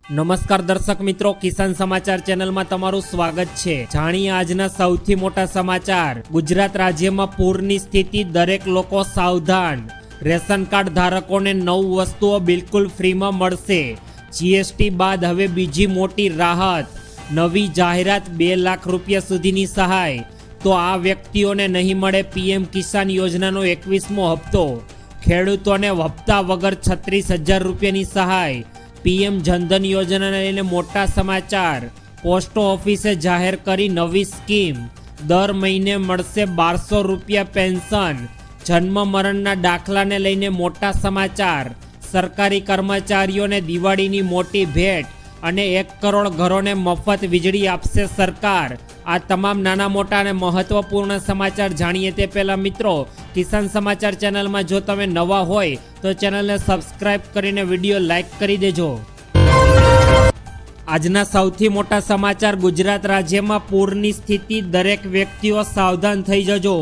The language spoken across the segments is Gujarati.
નમસ્કાર દર્શક મિત્રો, કિસાન સમાચાર ચેનલમાં તમારું સ્વાગત છે। જાણીએ આજના સૌથી મોટા સમાચાર। ગુજરાત રાજ્યમાં પૂરની સ્થિતિ, દરેક લોકો સાવધાન। રેશન કાર્ડ ધારકોને 9 વસ્તુઓ બિલકુલ ફ્રીમાં મળશે। જીએસટી બાદ હવે બીજી મોટી રાહત। નવી જાહેરાત, 2 લાખ રૂપિયા સુધીની સહાય। તો આ વ્યક્તિઓને નહીં મળે પીએમ કિસાન યોજનાનો 21મો હપ્તો। ખેડૂતોને હપ્તા વગર 36,000 રૂપિયાની સહાય। પીએમ જનધન યોજનાને લઈને મોટા સમાચાર। પોસ્ટ ઓફિસે જાહેર કરી નવી સ્કીમ। દર મહિને મળશે 1200 રૂપિયા પેન્શન। જન્મ મરણના દાખલાને લઈને મોટા સમાચાર। સરકારી કર્મચારીઓને દિવાળીની મોટી ભેટ અને 1 કરોડ ઘરોને મફત વીજળી આપશે સરકાર। આ તમામ નાના મોટા અને મહત્વપૂર્ણ સમાચાર જાણીએ તે પહેલાં મિત્રો, કિસાન સમાચાર ચેનલમાં જો તમે નવા હોય તો ચેનલને સબસ્ક્રાઇબ કરીને વિડીયો લાઇક કરી દેજો। આજના સૌથી મોટા સમાચાર। ગુજરાત રાજ્યમાં પૂરની સ્થિતિ, દરેક વ્યક્તિઓ સાવધાન થઈ જજો।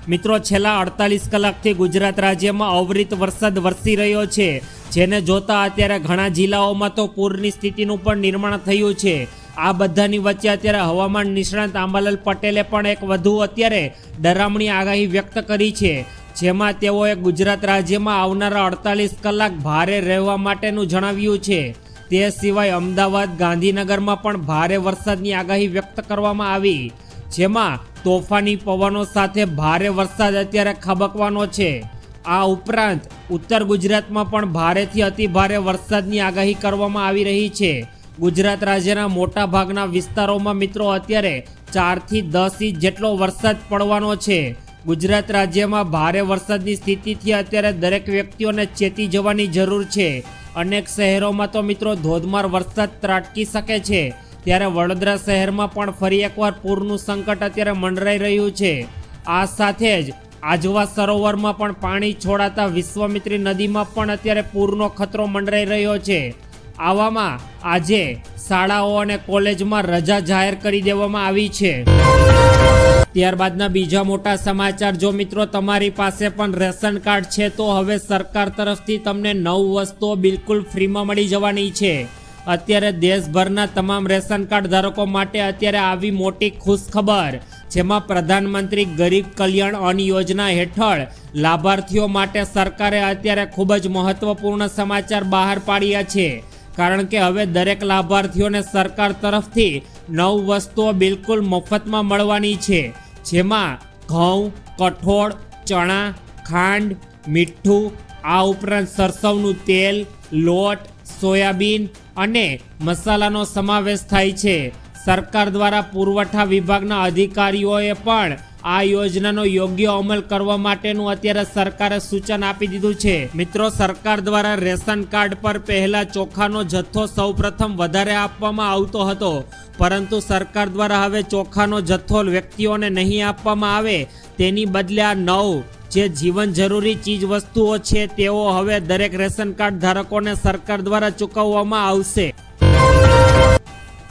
મિત્રો, છેલ્લા 48 કલાકથી ગુજરાત રાજ્યમાં અવિરત વરસાદ વરસી રહ્યો છે, જેને જોતા અત્યારે ઘણા જિલ્લાઓમાં તો પૂરની સ્થિતિનું પણ નિર્માણ થયું છે। આ બધાની વચ્ચે અત્યારે હવામાન નિષ્ણાત આંબાલાલ પટેલે પણ એક વધુ અત્યારે ડરામણી આગાહી વ્યક્ત કરી છે, જેમાં તેઓએ ગુજરાત રાજ્યમાં આવનારા 48 કલાક ભારે રહેવા માટેનું જણાવ્યું છે। તે સિવાય અમદાવાદ, ગાંધીનગરમાં પણ ભારે વરસાદની આગાહી વ્યક્ત કરવામાં આવી, જેમાં તોફાની પવનો સાથે ભારે વરસાદ અત્યારે ખાબકવાનો છે। આ ઉપરાંત ઉત્તર ગુજરાતમાં પણ ભારેથી અતિ ભારે વરસાદની આગાહી કરવામાં આવી રહી છે। ગુજરાત રાજ્યના મોટા ભાગના વિસ્તારોમાં મિત્રો અત્યારે 4 થી 10 ઇંચ જેટલો વરસાદ પડવાનો છે। ગુજરાત રાજ્યમાં ભારે વરસાદની સ્થિતિથી અત્યારે દરેક વ્યક્તિઓને ચેતી જવાની જરૂર છે। અનેક શહેરોમાં તો મિત્રો ધોધમાર વરસાદ ત્રાટકી શકે છે, ત્યારે વડોદરા શહેરમાં પણ ફરી એકવાર પૂરનું સંકટ અત્યારે મંડરાઈ રહ્યું છે। આ સાથે જ આજવા સરોવરમાં પણ પાણી છોડાતા વિશ્વામિત્રી નદીમાં પણ અત્યારે પૂરનો ખતરો મંડરાઈ રહ્યો છે। આવામાં આજે શાળાઓ અને કોલેજમાં રજા જાહેર કરી દેવામાં આવી છે। ત્યારબાદના બીજા મોટા સમાચાર। જો મિત્રો તમારી પાસે પણ રેશન કાર્ડ છે તો હવે સરકાર તરફથી તમને 9 વસ્તુઓ બિલકુલ ફ્રીમાં મળી જવાની છે। અત્યારે દેશભરના તમામ રેશન કાર્ડ ધારકો માટે અત્યારે આવી મોટી ખુશખબર, જેમાં પ્રધાનમંત્રી ગરીબ કલ્યાણ અન્ન યોજના હેઠળ લાભાર્થીઓ માટે સરકારે અત્યારે ખૂબ જ મહત્વપૂર્ણ સમાચાર બહાર પાડ્યા છે, કારણ કે હવે દરેક લાભાર્થીઓને સરકાર તરફથી 9 વસ્તુઓ બિલકુલ મફતમાં મળવાની છે, જેમાં ઘઉં, કઠોળ, ચણા, ખાંડ, મીઠું, આ ઉપરાંત સરસવનું તેલ, લોટ, સોયાબીન અને મસાલાનો સમાવેશ થાય છે। સરકાર દ્વારા પુરવઠા વિભાગના અધિકારીઓએ પણ આ યોજનાનો યોગ્ય અમલ કરવા માટેનું અત્યારે સરકારે સૂચન આપી દીધું છે। મિત્રો, સરકાર દ્વારા રેશન કાર્ડ પર પહેલા ચોખાનો જથ્થો સૌપ્રથમ વધારે આપવામાં આવતો હતો, પરંતુ સરકાર દ્વારા હવે ચોખાનો જથ્થો વ્યક્તિઓને નહીં આપવામાં આવે, તેની બદલે આ 9 જે જીવન જરૂરી ચીજ વસ્તુઓ છે તેઓ હવે દરેક રેશન કાર્ડ ધારકોને સરકાર દ્વારા ચૂકવવામાં આવશે।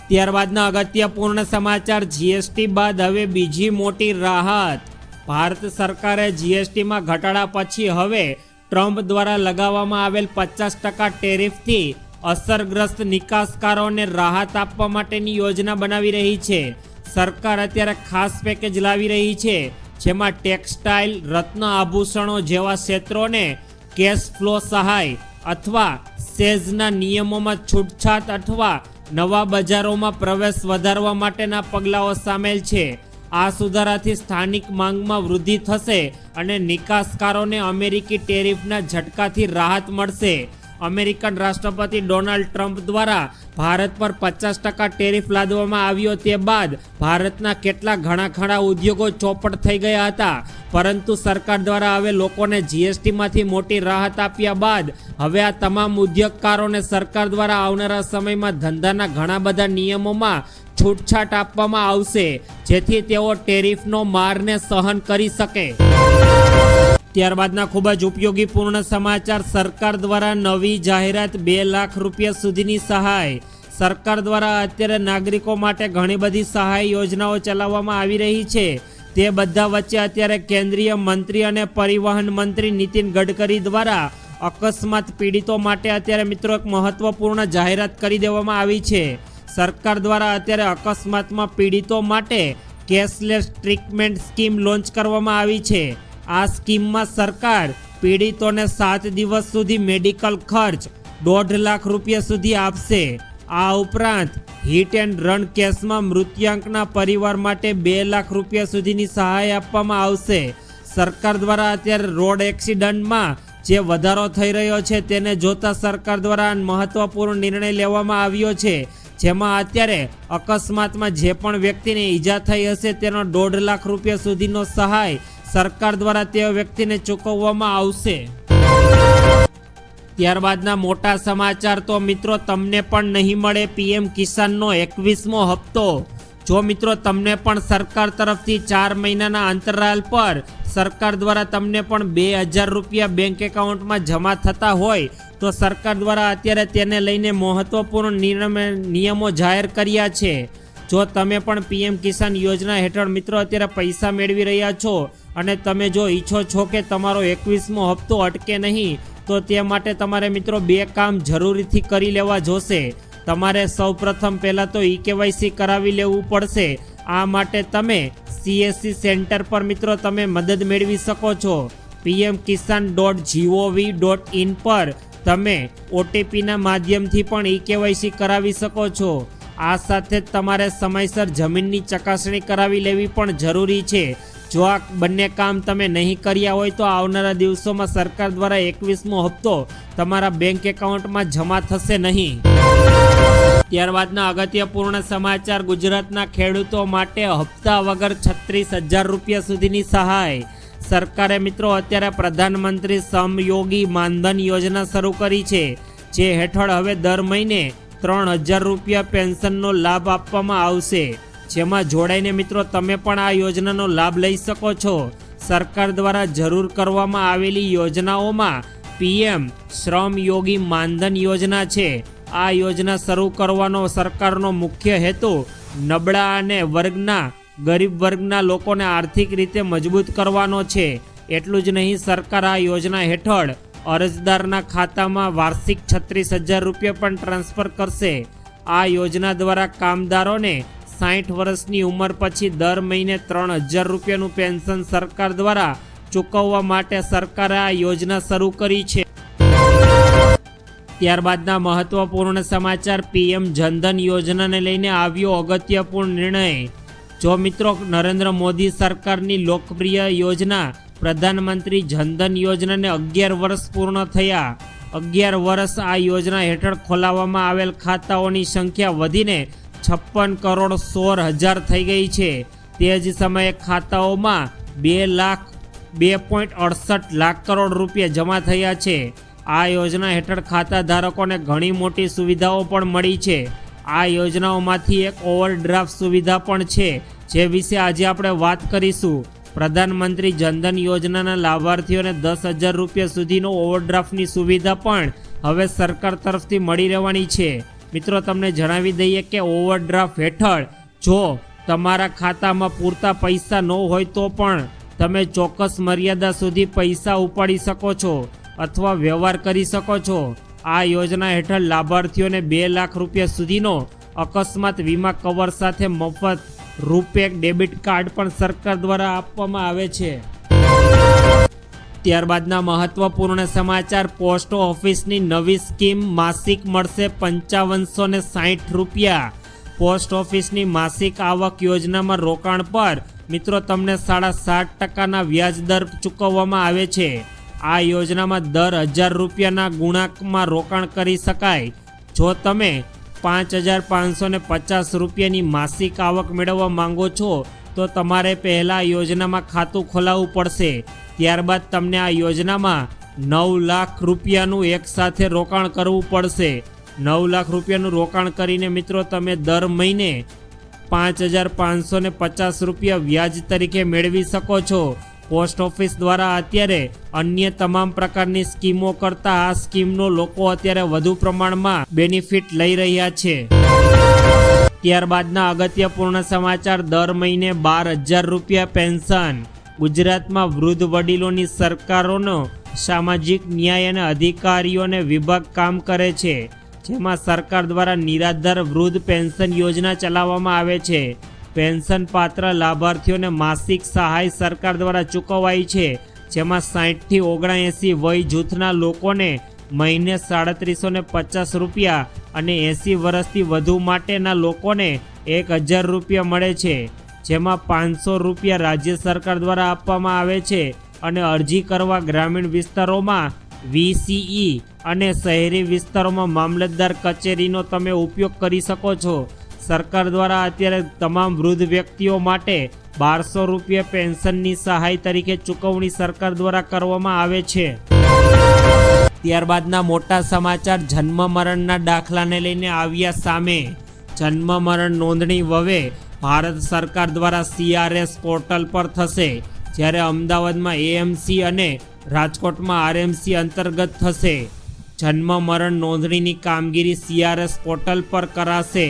ત્યારબાદના અગત્યપૂર્ણ સમાચાર। જીએસટી બાદ હવે બીજી મોટી રાહત। ભારત સરકારે જીએસટીમાં ઘટાડા પછી હવે ટ્રમ્પ દ્વારા લગાવવામાં આવેલ 50% ટેરિફથી અસરગ્રસ્ત નિકાસકારોને રાહત આપવા માટેની યોજના બનાવી રહી છે। સરકાર અત્યારે ખાસ પેકેજ લાવી રહી છે, જેમાં ટેક્સટાઇલ, રત્ન આભૂષણો જેવા ક્ષેત્રોને કેશ ફ્લો સહાય અથવા સેઝના નિયમોમાં છૂટછાટ અથવા નવા બજારોમાં પ્રવેશ વધારવા માટેના પગલાઓ સામેલ છે। આ સુધારાથી સ્થાનિક માંગમાં વૃદ્ધિ થશે અને નિકાસકારોને અમેરિકી ટેરિફના ઝટકાથી રાહત મળશે। અમેરિકન રાષ્ટ્રપતિ ડોનાલ્ડ ટ્રમ્પ દ્વારા ભારત પર 50% ટેરિફ લાદવામાં આવ્યો તે બાદ ભારતના કેટલાક ઘણા ઉદ્યોગો ચોપટ થઈ ગયા હતા, પરંતુ સરકાર દ્વારા હવે લોકોને જીએસટીમાંથી મોટી રાહત આપ્યા બાદ હવે આ તમામ ઉદ્યોગકારોને સરકાર દ્વારા આવનારા સમયમાં ધંધાના ઘણા બધા નિયમોમાં છૂટછાટ આપવામાં આવશે, જેથી તેઓ ટેરિફનો મારને સહન કરી શકે। ત્યારબાદના ખૂબ જ ઉપયોગીપૂર્ણ સમાચાર। સરકાર દ્વારા નવી જાહેરાત, 2 લાખ રૂપિયા સુધીની સહાય। સરકાર દ્વારા અત્યારે નાગરિકો માટે ઘણી બધી સહાય યોજનાઓ ચલાવવામાં આવી રહી છે। તે બધા વચ્ચે અત્યારે કેન્દ્રીય મંત્રી અને પરિવહન મંત્રી નીતિન ગડકરી દ્વારા અકસ્માત પીડિતો માટે અત્યારે મિત્રો એક મહત્વપૂર્ણ જાહેરાત કરી દેવામાં આવી છે. સરકાર દ્વારા અત્યારે અકસ્માતમાં પીડિતો માટે કેશલેસ ટ્રીટમેન્ટ સ્કીમ લોન્ચ કરવામાં આવી છે. આ સ્કીમમાં સરકાર પીડિતોને 7 દિવસ સુધી મેડિકલ ખર્ચ 1.5 લાખ રૂપિયા સુધી આપશે. આ ઉપરાંત હિટ એન્ડ રન કેસમાં મૃત્યાંકના પરિવાર માટે 2 લાખ રૂપિયા સુધીની સહાય આપવામાં આવશે. સરકાર દ્વારા અત્યારે રોડ એક્સિડન્ટમાં જે વધારો થઈ રહ્યો છે તેને જોતા સરકાર દ્વારા મહત્વપૂર્ણ નિર્ણય લેવામાં આવ્યો છે, જેમાં અત્યારે અકસ્માતમાં જે પણ વ્યક્તિને ઈજા થઈ હશે તેનો 1.5 લાખ રૂપિયા સુધીનો સહાય સરકાર દ્વારા તે વ્યક્તિને ચૂકવવામાં આવશે. ત્યારબાદના મોટા સમાચાર તો મિત્રો તમને પણ નહીં મળે પીએમ કિસાનનો 21મો હપ્તો. જો મિત્રો તમને પણ સરકાર તરફથી 4 મહિનાના અંતરાલ પર સરકાર દ્વારા તમને પણ 2000 રૂપિયા બેંક એકાઉન્ટમાં જમા થતા હોય તો સરકાર દ્વારા અત્યારે તેને લઈને મહત્વપૂર્ણ નિયમો જાહેર કર્યા છે. જો તમે પણ પીએમ કિસાન યોજના હેઠળ મિત્રો અત્યારે પૈસા મેળવી રહ્યા છો અને તમે જો ઈચ્છો છો કે તમારો 21મો હપ્તો અટકે નહીં, તો તે માટે તમારે મિત્રો 2 કામ જરૂરીથી કરી લેવા જોશે. તમારે સૌપ્રથમ પહેલાં તો ઈ-કેવાયસી કરાવી લેવું પડશે. આ માટે તમે CSC સેન્ટર પર મિત્રો તમે મદદ મેળવી શકો છો. pmkisan.gov.in પર તમે OTPના માધ્યમથી પણ ઈ-કેવાયસી કરાવી શકો છો. આ સાથે જ તમારે સમયસર જમીનની ચકાસણી કરાવી લેવી પણ જરૂરી છે. જો આ બંને કામ તમે નહીં કર્યા હોય તો આવનારા દિવસોમાં સરકાર દ્વારા 21મો હપ્તો તમારા બેંક એકાઉન્ટમાં જમા થશે નહીં. ત્યારબાદના અગત્યપૂર્ણ સમાચાર, ગુજરાતના ખેડૂતો માટે હપ્તા વગર 36,000 રૂપિયા સુધીની સહાય. સરકારે મિત્રો અત્યારે પ્રધાનમંત્રી શ્રમયોગી માનધન યોજના શરૂ કરી છે, જે હેઠળ હવે દર મહિને 3,000 રૂપિયા પેન્શનનો લાભ આપવામાં આવશે. જેમાં જોડાઈને મિત્રો તમે પણ આ યોજનાનો લાભ લઈ શકો છો. સરકાર દ્વારા જરૂર કરવામાં આવેલી યોજનાઓમાં પીએમ શ્રમયોગી માનધન યોજના છે. આ યોજના શરૂ કરવાનો સરકારનો મુખ્ય હેતુ નબળા અને ગરીબ વર્ગના લોકોને આર્થિક રીતે મજબૂત કરવાનો છે. એટલું જ નહીં, સરકાર આ યોજના હેઠળ અરજદારના ખાતામાં વાર્ષિક 36,000 રૂપિયા પણ ટ્રાન્સફર કરશે. આ યોજના દ્વારા કામદારોને 60 વર્ષની ઉંમર પછી દર મહિને 3,000 રૂપિયાનું પેન્શન સરકાર દ્વારા ચૂકવવા માટે સરકારે આ યોજના શરૂ કરી છે. ત્યારબાદના મહત્વપૂર્ણ સમાચાર, પીએમ જનધન યોજનાને લઈને આવ્યો અગત્યપૂર્ણ નિર્ણય. જો મિત્રો નરેન્દ્ર મોદી સરકારની લોકપ્રિય યોજના પ્રધાનમંત્રી જનધન યોજનાને 11 વર્ષ પૂર્ણ થયા. 11 વર્ષ આ યોજના હેઠળ ખોલાવવામાં આવેલ ખાતાઓની સંખ્યા વધીને 56,16,000 થઈ ગઈ છે. તે જ સમયે ખાતાઓમાં 2.68 લાખ કરોડ રૂપિયા જમા થયા છે. આ યોજના હેઠળ ખાતા ધારકોને ઘણી મોટી સુવિધાઓ પણ મળી છે. આ યોજનાઓમાંથી એક ઓવરડ્રાફ્ટ સુવિધા પણ છે, જે વિશે આજે આપણે વાત કરીશું. પ્રધાનમંત્રી જનધન યોજનાના લાભાર્થીઓને 10,000 રૂપિયા સુધીનો ઓવરડ્રાફ્ટની સુવિધા પણ હવે સરકાર તરફથી મળી રહેવાની છે. મિત્રો તમને જણાવી દઈએ કે ઓવરડ્રાફ્ટ હેઠળ જો તમારા ખાતામાં પૂરતા પૈસા ન હોય તો પણ તમે ચોક્કસ મર્યાદા સુધી પૈસા ઉપાડી શકો છો અથવા વ્યવહાર કરી શકો છો. આ યોજના હેઠળ લાભાર્થીઓને 2 લાખ રૂપિયા સુધીનો અકસ્માત વીમા કવર સાથે મફત રૂપે ડેબિટ કાર્ડ પણ સરકાર દ્વારા આપવામાં આવે છે. ત્યારબાદના મહત્વપૂર્ણ સમાચાર, પોસ્ટ ઓફિસની નવી સ્કીમ, માસિક મળશે 5560 રૂપિયા. પોસ્ટ ઓફિસની માસિક આવક યોજનામાં રોકાણ પર મિત્રો તમને 7.5% વ્યાજ દર ચૂકવવામાં આવે છે. આ યોજનામાં દર 1000 રૂપિયાના ગુણાંકમાં રોકાણ કરી શકાય. જો તમે 5,550 રૂપિયાની માસિક આવક મેળવવા માંગો છો તો તમારે પહેલાં યોજનામાં ખાતું ખોલાવવું પડશે. ત્યારબાદ તમને આ યોજનામાં 9 લાખ રૂપિયાનું એકસાથે રોકાણ કરવું પડશે. 9 લાખ રૂપિયાનું રોકાણ કરીને મિત્રો તમે દર મહિને 5,550 રૂપિયા વ્યાજ તરીકે મેળવી શકો છો. પોસ્ટ ઓફિસ દ્વારા અત્યારે અન્ય તમામ પ્રકારની સ્કીમો કરતાં આ સ્કીમનો લોકો અત્યારે વધુ પ્રમાણમાં બેનિફિટ લઈ રહ્યા છે. ત્યારબાદના અગત્યપૂર્ણ સમાચાર, દર મહિને 12,000 રૂપિયા પેન્શન. ગુજરાતમાં વૃદ્ધ વડીલોની સરકારોનો સામાજિક ન્યાય અને અધિકારીઓને વિભાગ કામ કરે છે, જેમાં સરકાર દ્વારા નિરાધાર વૃદ્ધ પેન્શન યોજના ચલાવવામાં આવે છે. પેન્શન પાત્ર લાભાર્થીઓને માસિક સહાય સરકાર દ્વારા ચૂકવાય છે, જેમાં 60 થી 79 વય જૂથના લોકોને મહિને 3750 રૂપિયા અને 80 વર્ષથી વધુ માટેના લોકોને 1000 રૂપિયા મળે છે, જેમાં 500 રૂપિયા રાજ્ય સરકાર દ્વારા આપવામાં આવે છે અને અરજી કરવા ગ્રામીણ વિસ્તારોમાં VCE અને શહેરી વિસ્તારોમાં મામલતદાર કચેરીનો તમે ઉપયોગ કરી શકો છો. સરકાર દ્વારા અત્યારે તમામ વૃદ્ધ વ્યક્તિઓ માટે 1200 રૂપિયા પેન્શનની સહાય તરીકે ચૂકવણી સરકાર દ્વારા કરવામાં આવે છે. ત્યારબાદના મોટા સમાચાર જન્મ મરણના દાખલાને લઈને આવ્યા સામે. જન્મ મરણ નોંધણી હવે ભારત સરકાર દ્વારા CRS પોર્ટલ પર થશે, જ્યારે અમદાવાદમાં AMC અને રાજકોટમાં RMC અંતર્ગત થશે. જન્મ મરણ નોંધણીની કામગીરી CRS પોર્ટલ પર કરાશે,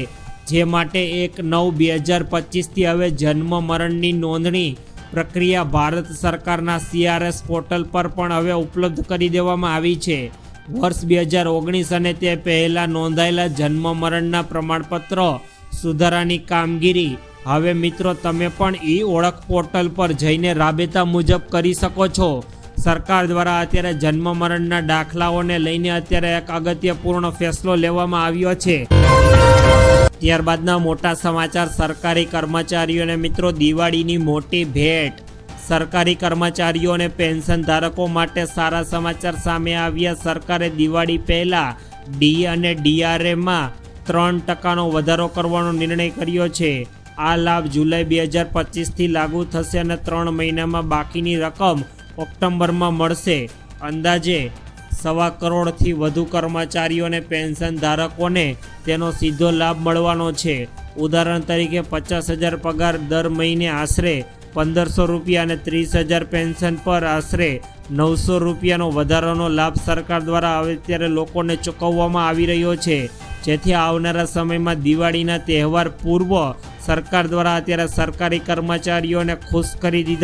જે માટે 1/9/2025થી હવે જન્મ મરણની નોંધણી પ્રક્રિયા ભારત સરકારના CRS પોર્ટલ પર પણ હવે ઉપલબ્ધ કરી દેવામાં આવી છે. વર્ષ 2019 અને તે પહેલાં નોંધાયેલા જન્મ મરણના પ્રમાણપત્ર સુધારાની કામગીરી હવે મિત્રો તમે પણ ઓળખ પોર્ટલ પર જઈને રાબેતા મુજબ કરી શકો છો. સરકાર દ્વારા અત્યારે જન્મ મરણના દાખલાઓને લઈને અત્યારે એક અગત્યપૂર્ણ ફેસલો લેવામાં આવ્યો છે. ત્યારબાદના મોટા સમાચાર સરકારી કર્મચારીઓને મિત્રો દિવાળીની મોટી ભેટ. સરકારી કર્મચારીઓ અને પેન્શન ધારકો માટે સારા સમાચાર સામે આવ્યા. સરકારે દિવાળી પહેલાં ડી અને DRAમાં 3% વધારો કરવાનો નિર્ણય કર્યો છે. આ લાભ જુલાઈ 2025થી લાગુ થશે અને 3 મહિનામાં બાકીની રકમ ઓક્ટોબરમાં મળશે. અંદાજે 1.25 કરોડથી વધુ કર્મચારીઓ અને પેન્શન ધારકોને તેનો સીધો લાભ મળવાનો છે. ઉદાહરણ તરીકે 50,000 પગાર દર મહિને આશરે 1500 રૂપિયા અને 30,000 પેન્શન પર આશરે 900 રૂપિયાનો વધારાનો લાભ સરકાર દ્વારા હવે અત્યારે લોકોને ચૂકવવામાં આવી રહ્યો છે, જેથી આવનારા સમયમાં દિવાળીના તહેવાર પૂર્વ સરકાર દ્વારા અત્યારે સરકારી કર્મચારીઓને ખુશ કરી દીધા